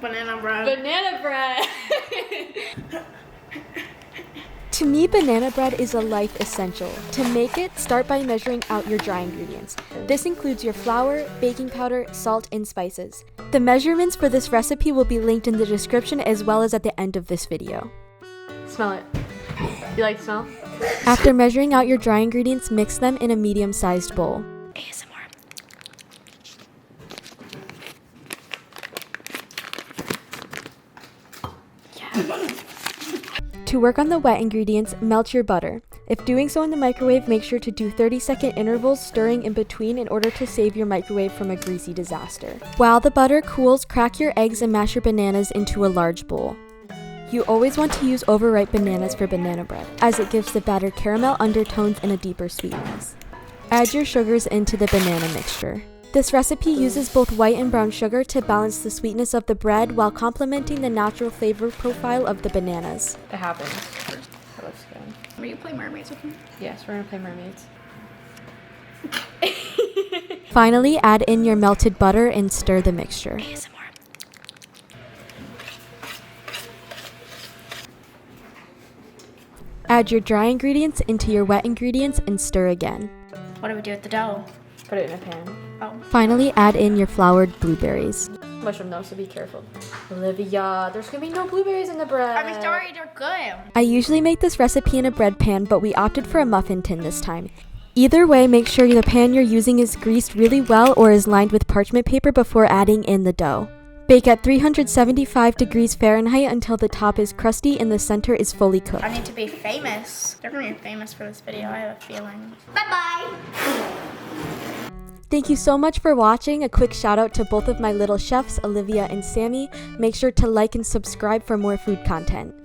Banana bread. Banana bread. To me, banana bread is a life essential. To make it, start by measuring out your dry ingredients. This includes your flour, baking powder, salt, and spices. The measurements for this recipe will be linked in the description as well as at the end of this video. Smell it. You like the smell? After measuring out your dry ingredients, mix them in a medium-sized bowl. ASMR. To work on the wet ingredients, melt your butter. If doing so in the microwave, make sure to do 30-second intervals, stirring in between in order to save your microwave from a greasy disaster. While the butter cools, crack your eggs and mash your bananas into a large bowl. You always want to use overripe bananas for banana bread, as it gives the batter caramel undertones and a deeper sweetness. Add your sugars into the banana mixture. This recipe uses both white and brown sugar to balance the sweetness of the bread while complementing the natural flavor profile of the bananas. It happens. That looks good. Will you play mermaids with me? Yes, we're gonna play mermaids. Finally, add in your melted butter and stir the mixture. ASMR. Add your dry ingredients into your wet ingredients and stir again. What do we do with the dough? Put it in a pan. Oh. Finally, add in your floured blueberries. Mushroom though, so be careful. Olivia, there's gonna be no blueberries in the bread. I mean, sorry, they're good. I usually make this recipe in a bread pan, but we opted for a muffin tin this time. Either way, make sure the pan you're using is greased really well or is lined with parchment paper before adding in the dough. Bake at 375 degrees Fahrenheit until the top is crusty and the center is fully cooked. I need to be famous. They're gonna be famous for this video, I have a feeling. Bye-bye! Thank you so much for watching. A quick shout out to both of my little chefs, Olivia and Sammy. Make sure to like and subscribe for more food content.